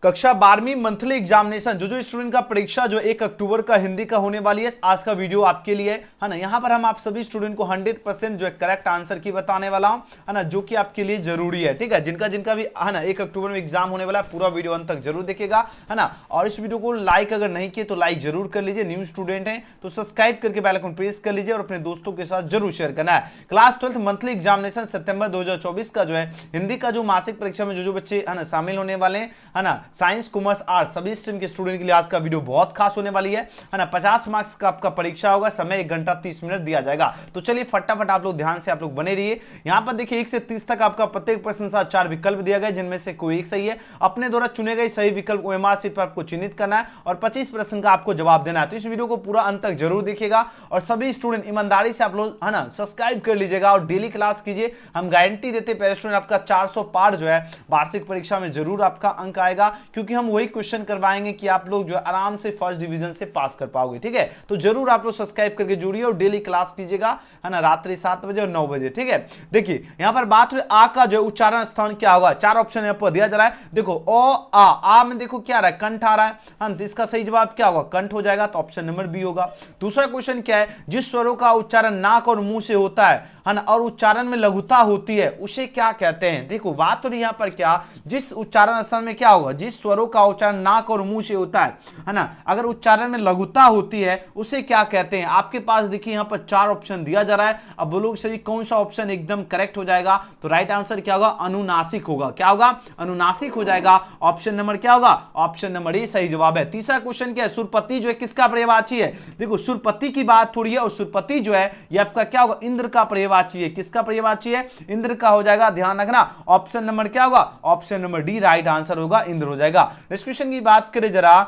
कक्षा 12वीं monthly examination जो स्टूडेंट का परीक्षा जो 1 अक्टूबर का हिंदी का होने वाली है, आज का वीडियो आपके लिए है ना। यहाँ पर हम आप सभी स्टूडेंट को 100% जो है करेक्ट आंसर की बताने वाला हूँ, है ना, जो कि आपके लिए जरूरी है। ठीक है, जिनका भी है ना 1 अक्टूबर में एग्जाम होने वाला है, पूरा वीडियो अंत तक जरूर देखेगा, है ना। और इस वीडियो को लाइक अगर नहीं किए तो लाइक जरूर कर लीजिए, न्यू स्टूडेंट है तो सब्सक्राइब करके बेल आइकन प्रेस कर लीजिए और अपने दोस्तों के साथ जरूर शेयर करना है। क्लास 12th मंथली एग्जामिनेशन सितंबर 2024 का जो है हिंदी का जो मासिक परीक्षा में जो बच्चे है ना शामिल होने वाले हैं, है ना, साइंस कॉमर्स आर्ट सभी स्ट्रीम के स्टूडेंट के लिए आज का वीडियो बहुत खास होने वाली है ना। 50 मार्क्स का आपका परीक्षा होगा, समय 1 घंटा 30 मिनट दिया जाएगा। तो चलिए फटाफट आप लोग ध्यान से आप लोग बने रहिए। यहां पर देखिए 1 से 30 तक आपका प्रत्येक प्रश्न का 4 विकल्प दिया गया, जिनमें से कोई एक सही है। अपने द्वारा चुने गए सही विकल्प ओएमआर शीट पर आपको चिन्हित करना है और 25 प्रश्न का आपको जवाब देना है। तो इस वीडियो को पूरा अंत तक जरूर देखिएगा और सभी स्टूडेंट ईमानदारी से आप लोग है ना सब्सक्राइब कर लीजिएगा और डेली क्लास कीजिए। हम गारंटी देते हैं स्टूडेंट आपका 400 पार जो है वार्षिक परीक्षा में जरूर आपका अंक आएगा, क्योंकि हम वही क्वेश्चन करवाएंगे कि आप लोग जो आराम से फर्स्ट डिवीजन से पास कर पाओगे। ठीक है, तो जरूर आप लोग सब्सक्राइब करके जुड़िए और डेली क्लास कीजिएगा, है ना, रात्रि 7 बजे और 9 बजे। ठीक है, देखिए यहां पर बात हुई आ का जो उच्चारण स्थान क्या होगा। 4 ऑप्शन यहां पर दिया जा रहा है। देखो ओ आ में देखो क्या आ रहा है, कंठ आ रहा है, तो इसका सही जवाब क्या होगा, कंठ हो जाएगा, तो ऑप्शन नंबर बी होगा। दूसरा क्वेश्चन क्या है, जिस स्वरों का उच्चारण नाक और मुंह से होता है ना, और उच्चारण में लघुता होती है उसे क्या कहते हैं। देखो बात तो यहां पर क्या, जिस उच्चारण स्थान में क्या होगा, जिस स्वरों का उच्चारण नाक और मुंह से होता है ना, अगर उच्चारण में लघुता होती है उसे क्या कहते हैं। आपके पास देखिए यहां पर 4 ऑप्शन दिया जा रहा है। अब बोलोगे सही कौन सा ऑप्शन एकदम करेक्ट हो जाएगा, तो राइट आंसर क्या होगा, अनुनासिक होगा। क्या होगा, अनुनासिक हो जाएगा। ऑप्शन नंबर क्या होगा, ऑप्शन नंबर ए सही जवाब है। तीसरा क्वेश्चन क्या है, सुरपति जो है किसका पर्यायवाची है। देखो सुरपति की बात हो रही है और सुरपति जो है ये आपका क्या होगा, इंद्र का पर्यायवाची है। किसका पर्यायवाची है, इंद्र का हो जाएगा। ध्यान रखना ऑप्शन नंबर क्या होगा, option number D right answer होगा, इंद्र हो जाएगा। नेक्स्ट क्वेश्चन की बात करें जरा,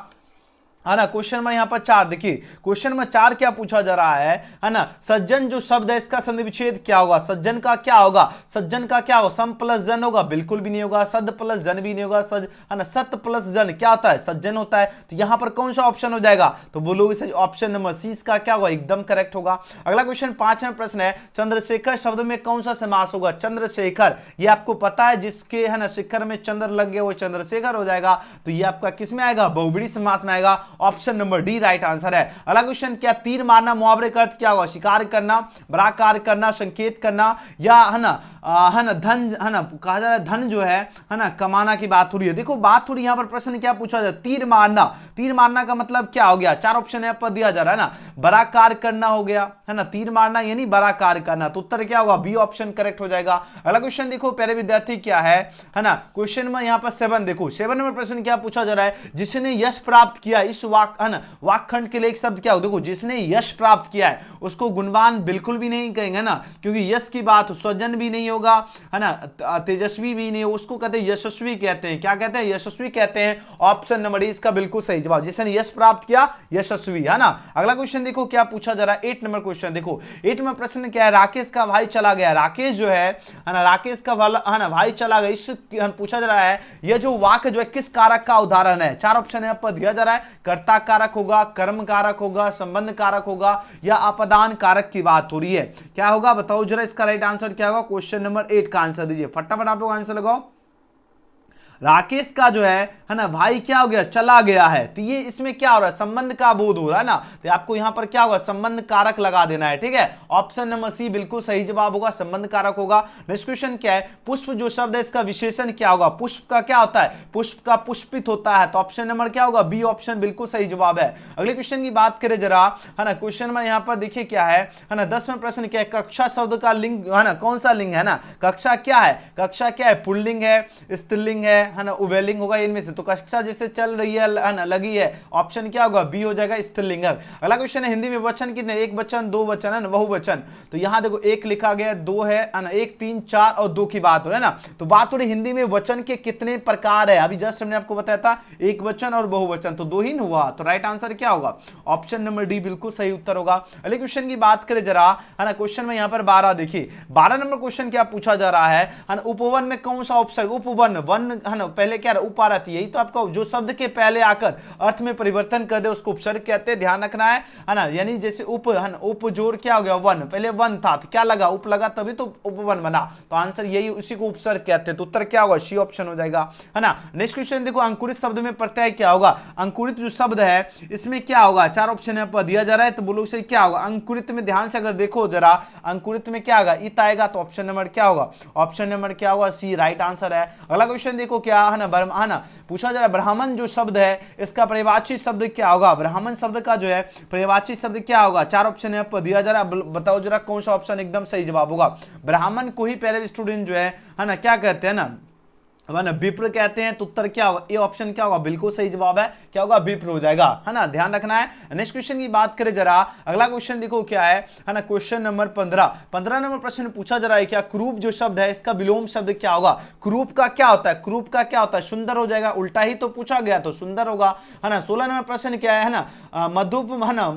है ना, क्वेश्चन नंबर यहाँ पर 4 देखिए, क्वेश्चन नंबर 4 क्या पूछा जा रहा है ना, सज्जन जो शब्द है इसका संधि विच्छेद क्या होगा। सज्जन का क्या होगा, सज्जन का क्या होगा, सम प्लस जन होगा, बिल्कुल भी नहीं होगा। सद प्लस जन भी नहीं होगा, सज है ना, सत प्लस जन क्या होता है, सज्जन होता है। तो यहाँ पर कौन सा ऑप्शन हो जाएगा, तो बोलोगे सही ऑप्शन नंबर सी इसका क्या होगा, एकदम करेक्ट होगा। अगला क्वेश्चन 5वां प्रश्न है, चंद्रशेखर शब्द में कौन सा समास होगा। चंद्रशेखर ये आपको पता है, जिसके है ना शिखर में चंद्र लग गया वो चंद्रशेखर हो जाएगा। तो ये आपका किस में आएगा, बहुब्रीहि समास में आएगा। Option number D right answer है। अगला क्वेश्चन क्या, तीर मारना मुहावरे का अर्थ क्या होगा। शिकार करना, बड़ा कार्य करना, संकेत करना, या है ना धन, है ना, कहा जा रहा है धन जो है ना कमाना की बात हो रही है। देखो बात हो रही है यहाँ पर प्रश्न क्या पूछा जाए, तीर मारना। तीर मारना का मतलब क्या हो गया, 4 ऑप्शन यहाँ पर दिया जा रहा है ना, बड़ा कार्य करना हो गया, है ना, तीर मारना यानी बड़ा कार्य करना। तो उत्तर क्या होगा, बी ऑप्शन करेक्ट हो जाएगा। अगला क्वेश्चन देखो प्यारे विद्यार्थी क्या है ना, क्वेश्चन में यहाँ पर 7 देखो, 7 नंबर प्रश्न क्या पूछा जा रहा है, जिसने यश प्राप्त किया इस वाक है ना वाकखंड के लिए एक शब्द क्या हो। देखो जिसने यश प्राप्त किया है उसको गुणवान बिल्कुल भी नहीं कहेंगे ना, क्योंकि यश की बात स्वजन भी नहीं होगा, है ना, तेजस्वी भी नहीं, उसको कहते हैं यशस्वी कहते हैं। क्या कहते हैं, यशस्वी कहते हैं। ऑप्शन नंबर इसका बिल्कुल सही जवाब, जिसने यश प्राप्त किया यशस्वी, है ना। अगला क्वेश्चन देखो क्या पूछा जा रहा है, 8 नंबर क्वेश्चन देखो, 8 नंबर प्रश्न क्या है, राकेश का भाई चला गया। राकेश जो है ना, राकेश का है ना भाई चला गया, इस पूछा जा रहा है यह जो वाक्य जो है किस कारक का उदाहरण है। 4 ऑप्शन यहाँ पर दिया जा रहा है, कर्ता कारक होगा, कर्म कारक होगा, संबंध कारक होगा, या अपदान कारक की बात हो रही है। क्या होगा बताओ जरा, इसका राइट आंसर क्या होगा। क्वेश्चन नंबर 8 का आंसर दीजिए, फटाफट आप लोग आंसर लगाओ। राकेश का जो है ना भाई क्या हो गया, चला गया है। तो ये इसमें क्या हो रहा है, संबंध का बोध हो रहा है ना, तो आपको यहां पर क्या होगा, संबंध कारक लगा देना है। ठीक है, ऑप्शन नंबर सी बिल्कुल सही जवाब होगा, संबंध कारक होगा। नेक्स्ट क्वेश्चन क्या है, पुष्प जो शब्द है इसका विशेषण क्या होगा। पुष्प का क्या होता है, पुष्प का पुष्पित होता है। तो ऑप्शन नंबर क्या होगा, बी ऑप्शन बिल्कुल सही जवाब है। अगले क्वेश्चन की बात करें जरा, है ना, क्वेश्चन नंबर यहां पर देखिए क्या है ना, 10वां प्रश्न क्या है, कक्षा शब्द का लिंग है ना, कौन सा लिंग है ना, कक्षा क्या है, कक्षा क्या है, पुल्लिंग है, स्त्रीलिंग है ना, लिंग होगा इनमें से। तो कक्षा जैसे चल रही है ना, लगी है, ऑप्शन क्या होगा, बी हो जाएगा, स्त्रीलिंग। अगला क्वेश्चन है, हिंदी में वचन कितने, एक वचन, दो वचन, है ना, बहुवचन। तो यहां देखो एक लिखा गया, 2 है ना, 1 3 4 और 2 की बात हो रही है ना। तो बात हो रही हिंदी में वचन के कितने प्रकार है, अभी जस्ट हमने आपको बताया था एक वचन और बहुवचन, तो 2 ही हुआ। तो राइट आंसर क्या होगा, ऑप्शन नंबर डी बिल्कुल सही उत्तर होगा। अगले क्वेश्चन की बात करें जरा, है ना, क्वेश्चन में यहां पर 12 देखिए, 12 नंबर क्वेश्चन क्या पूछा जा रहा है ना, उपवन में कौन सा उपसर्ग, उपवन वन है ना पहले क्या उपार आती है, यही तो आपका जो शब्द के पहले आकर अर्थ में परिवर्तन कर दे उसको उपसर्ग कहते हैं, ध्यान रखना है ना। यानी जैसे उप है ना, उपजोड़ क्या हो गया वन, पहले वन था तो क्या लगा उप लगा तभी तो उपवन बना, तो आंसर यही उसी को उपसर्ग कहते हैं, तो उत्तर क्या होगा सी ऑप्शन हो जाएगा, है ना। नेक्स्ट क्वेश्चन देखो, अंकुरित शब्द में प्रत्यय क्या होगा, अंकुरित जो शब्द है इसमें क्या होगा, चार ऑप्शन यहाँ पर दिया जा रहा है, तो बोलो से क्या होगा अंकुरित में, ध्यान से अगर देखो जरा अंकुरित में क्या होगा इत आएगा, तो ऑप्शन नंबर क्या होगा, ऑप्शन नंबर क्या होगा सी राइट आंसर है। अगला क्वेश्चन देखो क्या है ना पूछा जा रहा है ब्राह्मण जो शब्द है इसका पर्यायवाची शब्द क्या होगा, ब्राह्मण शब्द का जो है पर्यायवाची शब्द क्या होगा, चार ऑप्शन यहाँ पर दिया जा रहा है, बताओ जरा कौन सा ऑप्शन एकदम सही जवाब होगा। ब्राह्मण को ही पहले स्टूडेंट जो है ना क्या कहते हैं ना विप्र कहते हैं, तो उत्तर क्या होगा, ये ऑप्शन क्या होगा, बिल्कुल सही जवाब है, क्या होगा विप्र हो जाएगा, है ना, ध्यान रखना है। नेक्स्ट क्वेश्चन की बात करें जरा, अगला क्वेश्चन देखो क्या है ना, क्वेश्चन नंबर 15 नंबर प्रश्न पूछा जा रहा है क्या क्रूप जो शब्द है इसका विलोम शब्द क्या होगा, क्रूप का क्या होता है, क्रूप का क्या होता है, सुंदर हो जाएगा, उल्टा ही तो पूछा गया तो सुंदर होगा, है ना। 16 नंबर प्रश्न क्या है ना मधुप है ना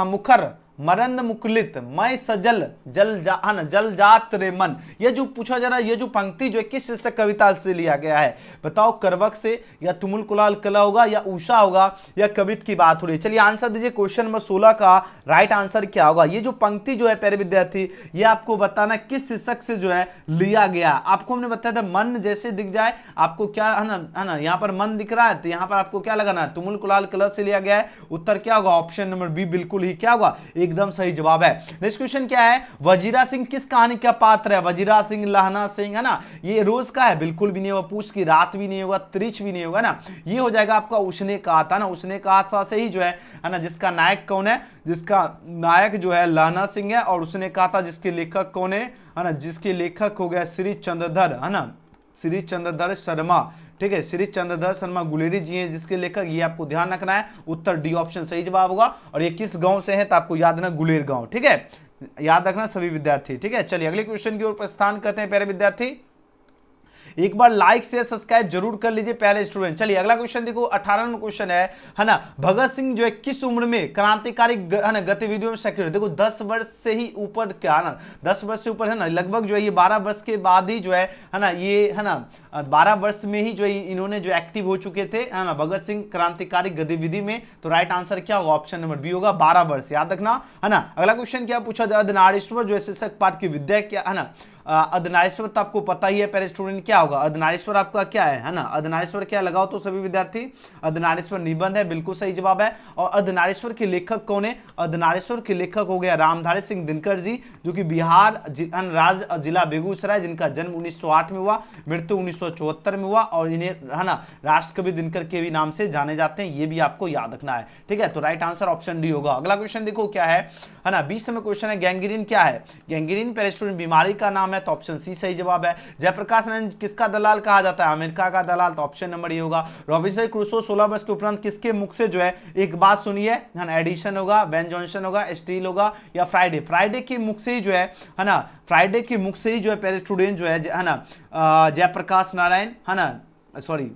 मुखर मरंद मुकुलित मैं सजल जल जात रे मन, ये जो पूछा जा रहा है ये जो पंक्ति जो है किस से कविता से लिया गया है, बताओ करवक से या तुमुल कुलाल कला होगा या उषा होगा या कवित की बात हो रही है। चलिए आंसर दीजिए, क्वेश्चन नंबर 16 का राइट आंसर क्या होगा। ये जो पंक्ति जो है प्यारे विद्यार्थी ये आपको बताना किस शीर्षक से जो है लिया गया, आपको हमने बताया था मन जैसे दिख जाए आपको क्या है ना यहाँ पर मन दिख रहा है तो यहाँ पर आपको क्या लगाना है तुमुल कुलाल कला से लिया गया है, उत्तर क्या होगा ऑप्शन नंबर बी बिल्कुल ही क्या होगा एकदम सही जवाब है। नेक्स्ट क्वेश्चन क्या है, वजीरा सिंह किस कहानी का पात्र है, वजीरा सिंह लहना सिंह है ना, ये रोज का है बिल्कुल भी नहीं होगा, पूछ की रात भी नहीं होगा, त्रिच भी नहीं होगा ना, ये हो जाएगा आपका उसने कहा था ना, उसने कहा था से ही जो है ना, जिसका नायक कौन है, जिसका नायक जो है लहना सिंह है, और उसने कहा था जिसके लेखक कौन है ना, जिसके लेखक हो गया श्री चंद्रधर है ना, श्री चंद्रधर शर्मा, ठीक है, श्री चंद्रधर शर्मा गुलेरी जी हैं जिसके लेखक, ये आपको ध्यान रखना है, उत्तर डी ऑप्शन सही जवाब होगा। और ये किस गांव से है तो आपको याद रखना गुलेर गांव, ठीक है, याद रखना सभी विद्यार्थी, ठीक है। चलिए अगले क्वेश्चन की ओर प्रस्थान करते हैं प्यारे विद्यार्थी, एक बार लाइक शेयर सब्सक्राइब जरूर कर लीजिए प्यारे स्टूडेंट। चलिए अगला क्वेश्चन देखो 18 नंबर क्वेश्चन है ना, भगत सिंह जो है किस उम्र में क्रांतिकारी है ना गतिविधियों में सक्रिय, देखो 10 वर्ष से ही ऊपर क्या ना, 10 वर्ष से ऊपर है ना, लगभग जो है ये 12 वर्ष के बाद ही जो है ना, ये है ना 12 वर्ष में ही जो है इन्होंने जो एक्टिव हो चुके थे है ना भगत सिंह क्रांतिकारी गतिविधि में, तो राइट आंसर क्या होगा ऑप्शन नंबर बी होगा 12 वर्ष, याद रखना है ना। अगला क्वेश्चन क्या पूछा जाए, अर्धनारीश्वर जो है शीर्षक पाठ की विद्या क्या है ना, अर्धनारीश्वर तो आपको पता ही है पहले स्टूडेंट क्या होगा, अर्धनारीश्वर आपका क्या है ना, अर्धनारीश्वर क्या लगाओ तो सभी विद्यार्थी, अर्धनारीश्वर निबंध है बिल्कुल सही जवाब है। और अर्धनारीश्वर के लेखक कौन है, अर्धनारीश्वर के लेखक हो गया रामधारी सिंह दिनकर जी, जो कि बिहार राज्य जिला बेगूसराय, जिनका जन्म 1908 में हुआ, मृत्यु 1974 में हुआ, और इन्हें है ना राष्ट्रकवि दिनकर के भी नाम से जाने जाते हैं, ये भी आपको याद रखना है, ठीक है। तो राइट आंसर ऑप्शन डी होगा। अगला क्वेश्चन देखो क्या है ना, 20 नंबर क्वेश्चन है, गैंग्रीन क्या है, गैंग्रीन पहले स्टूडेंट बीमारी का नाम है, तो ऑप्शन सी सही जवाब है। जयप्रकाश नारायण किसका दलाल कहा जाता है, अमेरिका का दलाल, तो ऑप्शन नंबर ये होगा। रॉबिन्सन क्रूसो 16 वर्ष के उपरांत किसके मुख से जो है, एक बात सुनिए, एडिशन होगा, बेन जॉनसन होगा, स्टील होगा या फ्राइडे, फ्राइडे के मुख से ही जो है ना, फ्राइडे के मुख से ही जो है पहले स्टूडेंट जो है ना जयप्रकाश नारायण है ना, सॉरी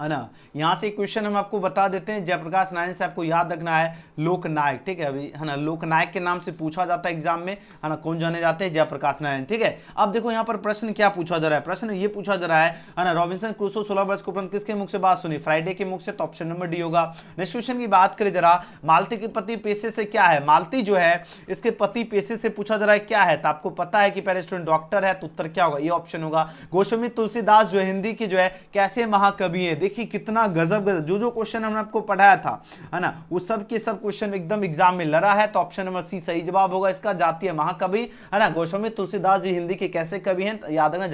है ना, यहाँ से क्वेश्चन हम आपको बता देते हैं, जयप्रकाश नारायण से आपको याद रखना है लोकनायक, ठीक है, अभी है ना लोकनायक के नाम से पूछा जाता है एग्जाम में, है ना, कौन जाने जाते हैं जयप्रकाश नारायण, ठीक है। अब देखो यहाँ पर प्रश्न क्या पूछा जा रहा है, प्रश्न ये पूछा जा रहा है ना, रॉबिन्सन क्रूसो 16 वर्ष के उपरांत किसके मुख से बात सुनी, फ्राइडे के मुख से, तो ऑप्शन नंबर डी होगा। नेक्स्ट क्वेश्चन की बात करें जरा, मालती के पति पेशे से क्या है, मालती जो है इसके पति पेशे से पूछा जा रहा है क्या है, तो आपको पता है कि पहले स्टूडेंट डॉक्टर है, तो उत्तर क्या होगा, ये ऑप्शन होगा। गोस्वामी तुलसीदास जो है हिंदी के जो है कैसे महाकवि है, देखिए कितना गजब जो क्वेश्चन हमने आपको पढ़ाया था है ना, वो सब के सब क्वेश्चन एकदम एग्जाम में लड़ा है, तो ऑप्शन नंबर सी सही जवाब होगा इसका, जातीय महाकवि है ना, गोस्वामी तुलसीदास जी हिंदी के कैसे कवि हैं, याद रखना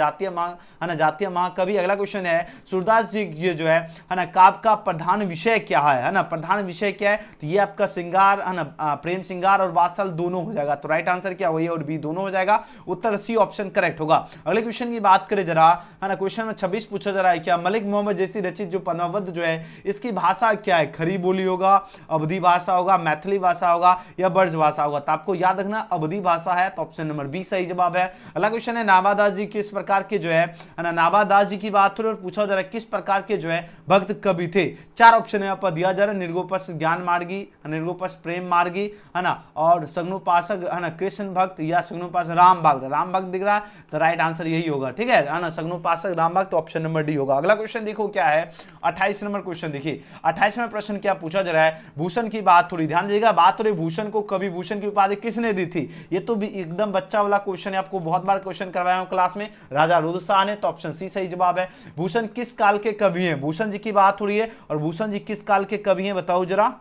जातीय महाकवि। अगला क्वेश्चन है, सूरदास जी ये जो है ना काव्य का प्रधान विषय क्या है ना, प्रधान विषय क्या है, तो ये आपका श्रृंगार है ना, प्रेम श्रृंगार और वात्सल दोनों हो जाएगा, तो राइट आंसर क्या होगा, ए और बी दोनों हो जाएगा, उत्तर सी ऑप्शन करेक्ट होगा। अगले क्वेश्चन की बात करें जरा है ना, क्वेश्चन में 26 पूछा जा रहा है क्या मलिक मोहम्मद जैसी रचित परिचित जो पद्मावत जो है इसकी भाषा क्या है? खड़ी बोली होगा, अवधी भाषा होगा, मैथिली भाषा होगा या ब्रज भाषा होगा? तो आपको याद रखना अवधी भाषा है, तो ऑप्शन नंबर बी सही जवाब है। अगला क्वेश्चन है नाभादास जी किस प्रकार के जो है ना, नाभादास जी की बात हो रही और पूछा जा रहा है किस प्रकार के जो है भक्त कवि थे? 4 ऑप्शन यहाँ पर दिया जा रहा है, निर्गोपस्थ ज्ञान मार्गी, निर्गोपस्थ प्रेम मार्गी, है ना, और सगुनोपासक, है ना, कृष्ण भक्त या सगुनोपासक राम भक्त। राम भक्त दिख रहा है तो राइट आंसर यही होगा, ठीक है ना, सगुनोपासक राम भक्त, तो ऑप्शन नंबर डी होगा। अगला क्वेश्चन देखो क्या है, 28 नंबर क्वेश्चन देखिए। 28वां प्रश्न क्या पूछा जा रहा है, भूषण की बात थोड़ी ध्यान दीजिएगा, बात हो रही भूषण को कवि भूषण की उपाधि किसने दी थी? ये तो भी एकदम बच्चा वाला क्वेश्चन है, आपको बहुत बार क्वेश्चन करवाया हूं क्लास में, राजा रुद्र शाह ने, तो ऑप्शन सी सही जवाब है। भूषण किस काल के कवि हैं? भूषण जी की बात हो रही है और भूषण जी किस काल के कवि हैं बताओ जरा,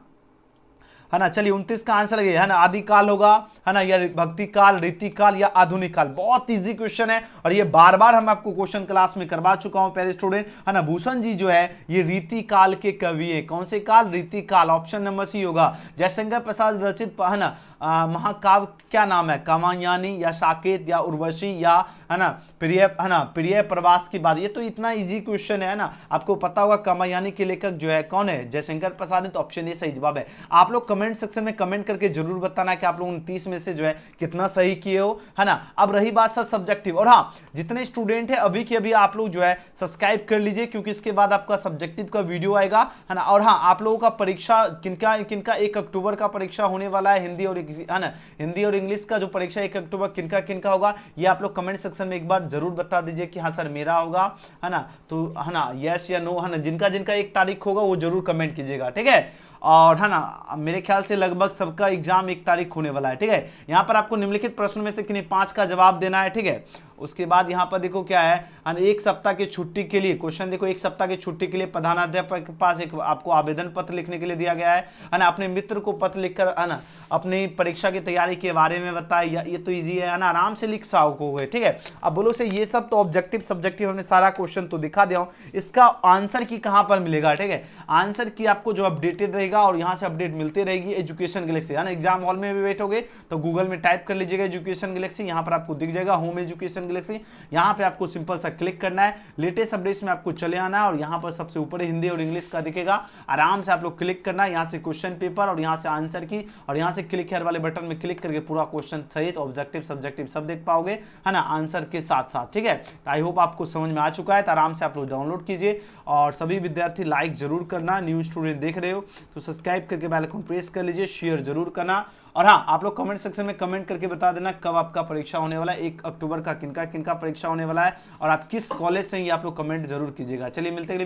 है ना। चलिए 29 का आंसर लगे, है ना, आदिकाल होगा, है ना, या भक्ति काल, रीति काल या आधुनिक काल। बहुत इजी क्वेश्चन है और ये बार बार हम आपको क्वेश्चन क्लास में करवा चुका हूं पहले स्टूडेंट, है ना। भूषण जी जो है ये रीति काल के कवि है। कौन से काल? रीति काल, ऑप्शन नंबर सी होगा। जयशंकर प्रसाद रचित, है ना, महाकाव्य क्या नाम है? कामायनी या साकेत या उर्वशी या, है ना, प्रिय, है ना, प्रिय प्रवास की बात। ये तो इतना इजी क्वेश्चन है ना, आपको पता होगा कामायनी के लेखक जो है कौन है? जयशंकर प्रसाद है, तो ऑप्शन ए सही जवाब है। आप लोग कमेंट सेक्शन में कमेंट करके जरूर बताना कि आप लोग 29 में से जो है कितना सही किए हो, है ना। अब रही बात सर सब्जेक्टिव, और हाँ, जितने स्टूडेंट है अभी के अभी आप लोग जो है सब्सक्राइब कर लीजिए, क्योंकि इसके बाद आपका सब्जेक्टिव का वीडियो आएगा, है ना। और हाँ, आप लोगों का परीक्षा किनका किनका 1 अक्टूबर का परीक्षा होने वाला है, हिंदी और, है ना, हिंदी और इंग्लिश का जो परीक्षा 1 अक्टूबर किनका किनका होगा, ये आप लोग कमेंट सेक्शन में एक बार जरूर बता दीजिए कि हाँ सर मेरा होगा, है ना, तो है ना, यस या नो, है ना, जिनका जिनका 1 तारीख होगा वो जरूर कमेंट कीजिएगा, ठीक है। और है ना, मेरे ख्याल से लगभग सबका एग्जाम 1 तारीख होने वाला है, ठीक है। यहाँ पर आपको निम्नलिखित प्रश्नों में से किन्हीं 5 का जवाब देना है, ठीक है। उसके बाद यहाँ पर देखो क्या है, 1 सप्ताह की छुट्टी के लिए क्वेश्चन देखो, 1 सप्ताह की छुट्टी के लिए प्रधानाध्यापक के पास एक आपको आवेदन पत्र लिखने के लिए दिया गया है ना। अपने मित्र को पत्र लिखकर, है ना, अपनी परीक्षा की तैयारी के बारे में बताए, ये तो इजी है ना, आराम से लिख सकोगे, ठीक है। अब बोलो से ये सब तो ऑब्जेक्टिव सब्जेक्टिव हमने सारा क्वेश्चन तो दिखा दिया हूं, इसका आंसर की कहां पर मिलेगा, ठीक है। आंसर की आपको जो अपडेटेड रहेगा और यहां से अपडेट मिलती रहेगी एजुकेशन गैलेक्सी, है ना। एग्जाम हॉल में भी बैठोगे तो गूगल में टाइप कर लीजिएगा एजुकेशन गैलेक्सी, यहां पर आपको दिख जाएगा होम एजुकेशन गैलेक्सी। यहां पे आपको सिंपल सा क्लिक करना है, लेटेस्ट अपडेट्स में आपको चले आना है और यहां पर सबसे ऊपर हिंदी और इंग्लिश का दिखेगा, आराम से आप लोग क्लिक करना है, यहां से क्वेश्चन पेपर और यहां से आंसर की, और यहां से क्लिक हेयर वाले बटन में क्लिक करके पूरा क्वेश्चन सहित ऑब्जेक्टिव सब्जेक्टिव सब देख पाओगे, है ना, आंसर के साथ साथ, ठीक है। आई होप आपको समझ में आ चुका है, तो आराम से आप लोग डाउनलोड कीजिए और सभी विद्यार्थी लाइक जरूर करना, न्यू स्टूडेंट देख रहे हो तो सब्सक्राइब करके बेल आइकन प्रेस कर लीजिए, शेयर जरूर करना। और हाँ, आप लोग कमेंट सेक्शन में कमेंट करके बता देना कब आपका परीक्षा होने वाला है, 1 अक्टूबर का किनका किनका परीक्षा होने वाला है और आप किस कॉलेज से, ये आप लोग कमेंट जरूर कीजिएगा। चलिए मिलते हैं।